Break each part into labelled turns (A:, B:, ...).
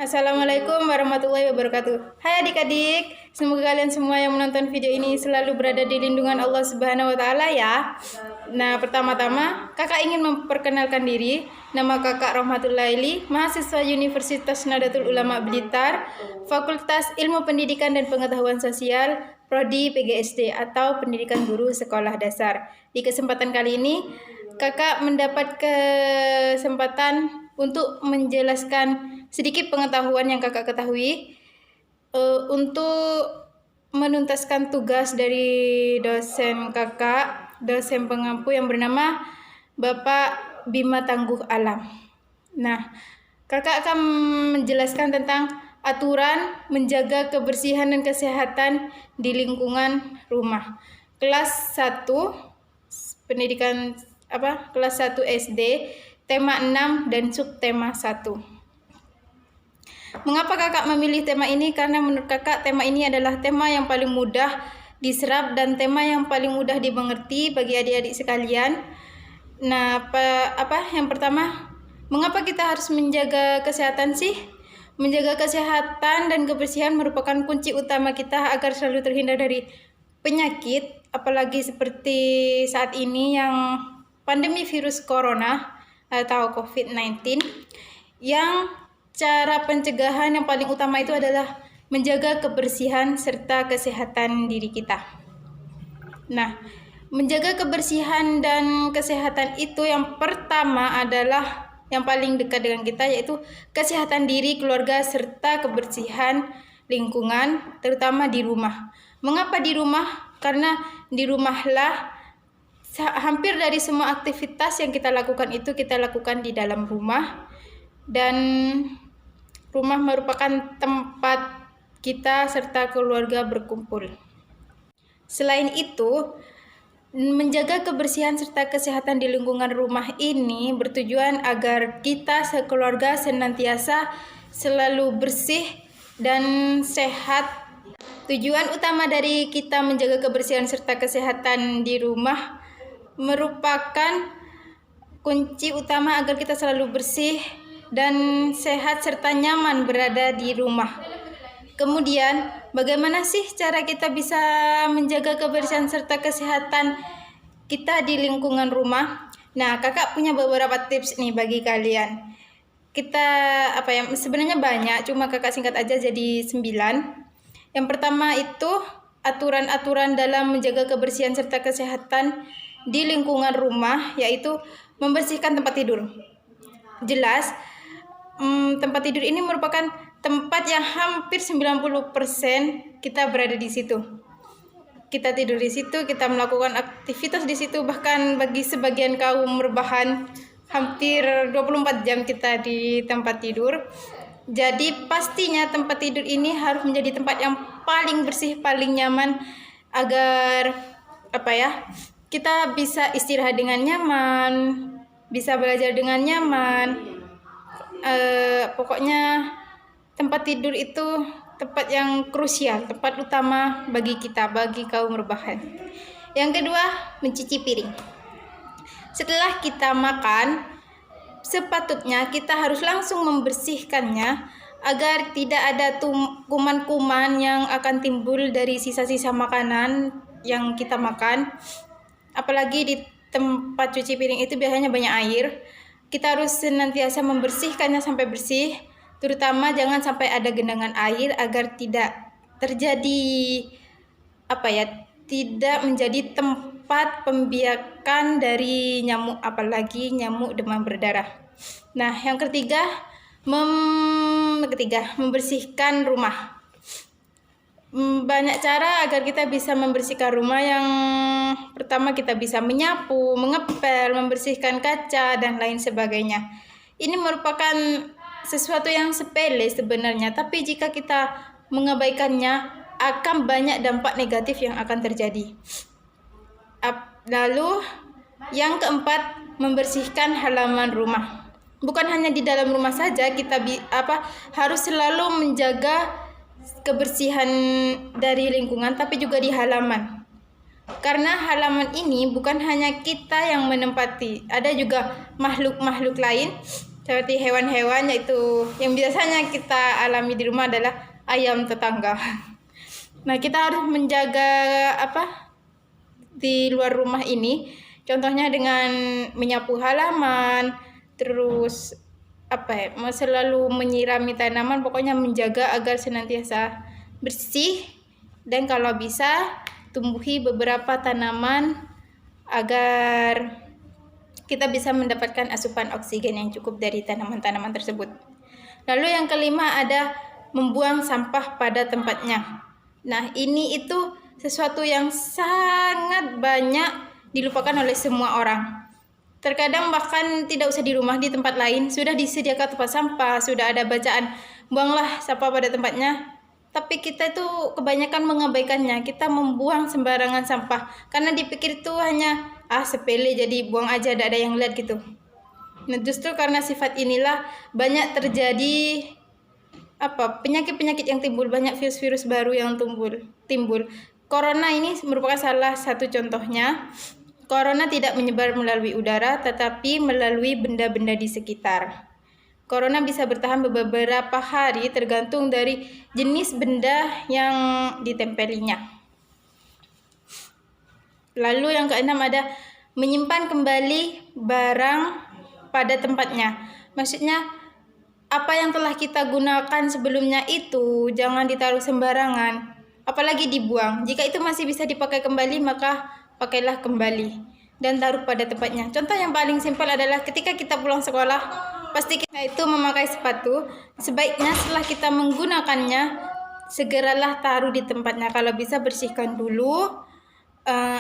A: Assalamualaikum warahmatullahi wabarakatuh. Hai adik-adik, semoga kalian semua yang menonton video ini selalu berada di lindungan Allah Subhanahu wa taala ya. Nah, pertama-tama kakak ingin memperkenalkan diri. Nama kakak Rohmatul Laili, mahasiswa Universitas Nahdlatul Ulama Blitar, Fakultas Ilmu Pendidikan dan Pengetahuan Sosial, Prodi PGSD atau Pendidikan Guru Sekolah Dasar. Di kesempatan kali ini, kakak mendapat kesempatan untuk menjelaskan sedikit pengetahuan yang kakak ketahui untuk menuntaskan tugas dari dosen kakak, dosen pengampu yang bernama Bapak Bima Tangguh Alam. Nah, kakak akan menjelaskan tentang aturan menjaga kebersihan dan kesehatan di lingkungan rumah. Kelas 1 pendidikan kelas 1 SD, tema 6 dan subtema 1. Mengapa kakak memilih tema ini? Karena menurut kakak tema ini adalah tema yang paling mudah diserap dan tema yang paling mudah dimengerti bagi adik-adik sekalian. Nah, yang pertama, mengapa kita harus menjaga kesehatan sih? Menjaga kesehatan dan kebersihan merupakan kunci utama kita agar selalu terhindar dari penyakit, apalagi seperti saat ini yang pandemi virus corona atau COVID-19, yang cara pencegahan yang paling utama itu adalah menjaga kebersihan serta kesehatan diri kita. Nah, menjaga kebersihan dan kesehatan itu yang pertama adalah yang paling dekat dengan kita, yaitu kesehatan diri, keluarga, serta kebersihan lingkungan, terutama di rumah. Mengapa di rumah? Karena di rumahlah hampir dari semua aktivitas yang kita lakukan itu kita lakukan di dalam rumah, dan rumah merupakan tempat kita serta keluarga berkumpul. Selain itu, menjaga kebersihan serta kesehatan di lingkungan rumah ini bertujuan agar kita sekeluarga senantiasa selalu bersih dan sehat. Tujuan utama dari kita menjaga kebersihan serta kesehatan di rumah merupakan kunci utama agar kita selalu bersih dan sehat serta nyaman berada di rumah. Kemudian, bagaimana sih cara kita bisa menjaga kebersihan serta kesehatan kita di lingkungan rumah? Nah, kakak punya beberapa tips nih bagi kalian. Kita sebenarnya banyak, cuma kakak singkat aja jadi 9. Yang pertama itu aturan-aturan dalam menjaga kebersihan serta kesehatan di lingkungan rumah, yaitu membersihkan tempat tidur. Jelas, tempat tidur ini merupakan tempat yang hampir 90% kita berada di situ. Kita tidur di situ, kita melakukan aktivitas di situ, bahkan bagi sebagian kaum rebahan hampir 24 jam kita di tempat tidur. Jadi pastinya tempat tidur ini harus menjadi tempat yang paling bersih, paling nyaman agar kita bisa istirahat dengan nyaman, bisa belajar dengan nyaman. Pokoknya tempat tidur itu tempat yang krusial, tempat utama bagi kita, bagi kaum rebahan. Yang kedua, mencuci piring. Setelah kita makan, sepatutnya kita harus langsung membersihkannya agar tidak ada kuman-kuman yang akan timbul dari sisa-sisa makanan yang kita makan. Apalagi di tempat cuci piring itu biasanya banyak air. Kita harus senantiasa membersihkannya sampai bersih, terutama jangan sampai ada genangan air agar tidak terjadi tidak menjadi tempat pembiakan dari nyamuk, apalagi nyamuk demam berdarah. Nah, yang ketiga, membersihkan rumah. Banyak cara agar kita bisa membersihkan rumah. Yang pertama, kita bisa menyapu, mengepel, membersihkan kaca, dan lain sebagainya. Ini merupakan sesuatu yang sepele sebenarnya, tapi jika kita mengabaikannya akan banyak dampak negatif yang akan terjadi. Lalu yang keempat, membersihkan halaman rumah. Bukan hanya di dalam rumah saja, kita harus selalu menjaga kebersihan dari lingkungan, tapi juga di halaman. Karena halaman ini bukan hanya kita yang menempati, ada juga makhluk-makhluk lain Seperti hewan-hewan yaitu yang biasanya kita alami di rumah adalah ayam tetangga. Nah, kita harus menjaga di luar rumah ini. Contohnya dengan menyapu halaman, terus selalu menyirami tanaman, pokoknya menjaga agar senantiasa bersih, dan kalau bisa tumbuhi beberapa tanaman agar kita bisa mendapatkan asupan oksigen yang cukup dari tanaman-tanaman tersebut. Lalu yang kelima ada membuang sampah pada tempatnya. Nah, ini itu sesuatu yang sangat banyak dilupakan oleh semua orang. Terkadang bahkan tidak usah di rumah, di tempat lain sudah disediakan tempat sampah, sudah ada bacaan buanglah sampah pada tempatnya. Tapi kita itu kebanyakan mengabaikannya. Kita membuang sembarangan sampah karena dipikir itu hanya sepele, jadi buang aja, tidak ada yang lihat gitu. Nah, justru karena sifat inilah banyak terjadi penyakit-penyakit yang timbul, banyak virus-virus baru yang timbul. Corona ini merupakan salah satu contohnya. Corona tidak menyebar melalui udara, tetapi melalui benda-benda di sekitar. Corona bisa bertahan beberapa hari tergantung dari jenis benda yang ditempelinya. Lalu yang keenam ada menyimpan kembali barang pada tempatnya. Maksudnya apa yang telah kita gunakan sebelumnya itu jangan ditaruh sembarangan, apalagi dibuang. Jika itu masih bisa dipakai kembali, maka pakailah kembali dan taruh pada tempatnya. Contoh yang paling simpel adalah ketika kita pulang sekolah, pasti kita itu memakai sepatu. Sebaiknya setelah kita menggunakannya, segeralah taruh di tempatnya. Kalau bisa bersihkan dulu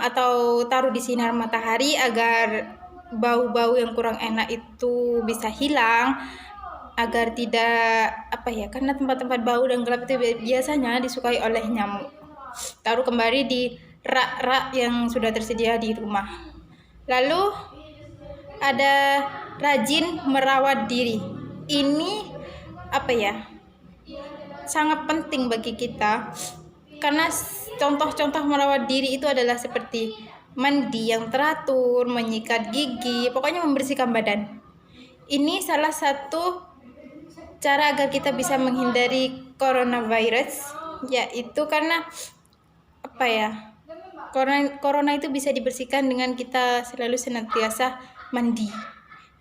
A: atau taruh di sinar matahari agar bau-bau yang kurang enak itu bisa hilang, agar tidak karena tempat-tempat bau dan gelap itu biasanya disukai oleh nyamuk. Taruh kembali di rak-rak yang sudah tersedia di rumah. Lalu ada rajin merawat diri. Ini sangat penting bagi kita, karena contoh-contoh merawat diri itu adalah seperti mandi yang teratur, menyikat gigi, pokoknya membersihkan badan. Ini salah satu cara agar kita bisa menghindari coronavirus, yaitu karena corona itu bisa dibersihkan dengan kita selalu senantiasa mandi.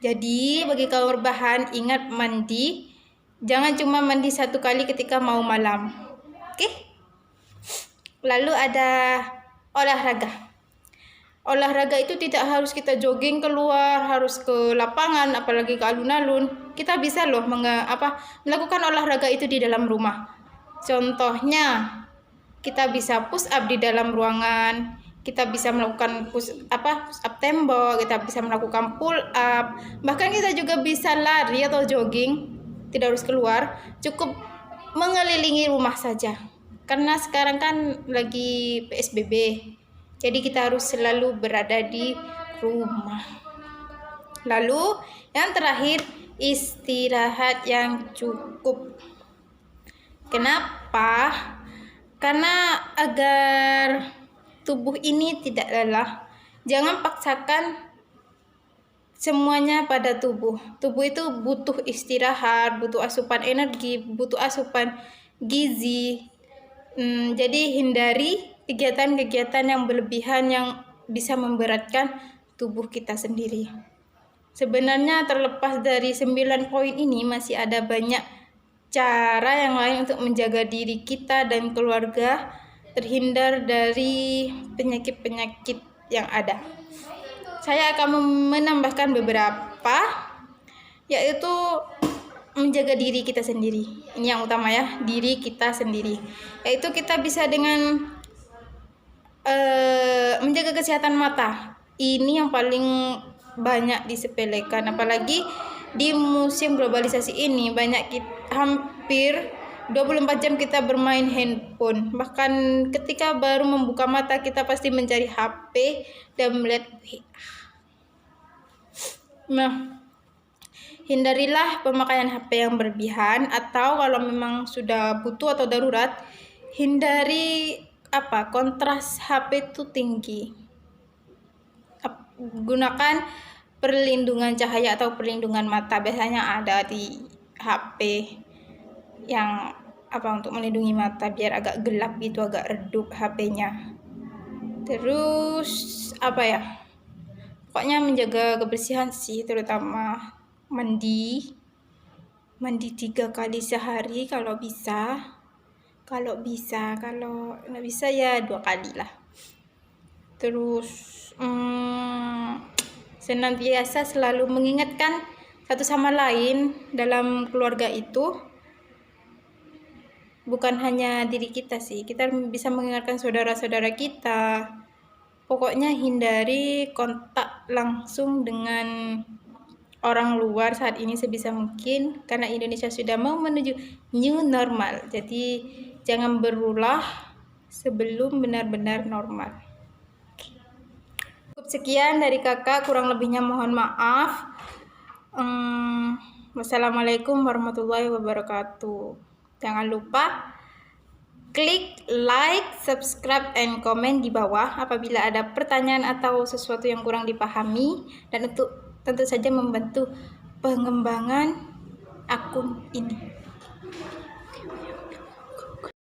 A: Jadi bagi kaum berbahan, ingat mandi, jangan cuma mandi satu kali ketika mau malam. Oke? Lalu ada olahraga. Olahraga itu tidak harus kita jogging keluar, harus ke lapangan, apalagi ke alun-alun. Kita bisa loh melakukan olahraga itu di dalam rumah. Contohnya, kita bisa push up di dalam ruangan, kita bisa melakukan push up tembok, kita bisa melakukan pull up, bahkan kita juga bisa lari atau jogging, tidak harus keluar, cukup mengelilingi rumah saja. Karena sekarang kan lagi PSBB, jadi kita harus selalu berada di rumah. Lalu yang terakhir, istirahat yang cukup. Kenapa? Karena agar tubuh ini tidak lelah, jangan paksakan semuanya pada tubuh. Tubuh itu butuh istirahat, butuh asupan energi, butuh asupan gizi. Jadi hindari kegiatan-kegiatan yang berlebihan yang bisa memberatkan tubuh kita sendiri. Sebenarnya terlepas dari 9 poin ini, masih ada banyak cara yang lain untuk menjaga diri kita dan keluarga terhindar dari penyakit-penyakit yang ada. Saya akan menambahkan beberapa, yaitu menjaga diri kita sendiri. Ini yang utama ya, diri kita sendiri. Yaitu kita bisa dengan menjaga kesehatan mata. Ini yang paling banyak disepelekan, apalagi di musim globalisasi ini hampir 24 jam kita bermain handphone. Bahkan ketika baru membuka mata kita pasti mencari HP dan melihat Nah, hindarilah pemakaian HP yang berlebihan, atau kalau memang sudah butuh atau darurat, hindari kontras HP itu tinggi. Gunakan perlindungan cahaya atau perlindungan mata. Biasanya ada di HP yang untuk melindungi mata biar agak gelap gitu, agak redup HP-nya. Terus pokoknya menjaga kebersihan sih, terutama mandi 3 kali sehari kalau bisa. Kalau nggak bisa ya 2 kali lah. Terus senantiasa selalu mengingatkan satu sama lain dalam keluarga itu, bukan hanya diri kita sih, kita bisa mengingatkan saudara-saudara kita. Pokoknya hindari kontak langsung dengan orang luar saat ini sebisa mungkin, karena Indonesia sudah mau menuju new normal. Jadi jangan berulah sebelum benar-benar normal. Cukup sekian dari kakak, kurang lebihnya mohon maaf. Wassalamualaikum warahmatullahi wabarakatuh. Jangan lupa klik like, subscribe, and komen di bawah apabila ada pertanyaan atau sesuatu yang kurang dipahami, dan untuk tentu saja membantu pengembangan akun ini.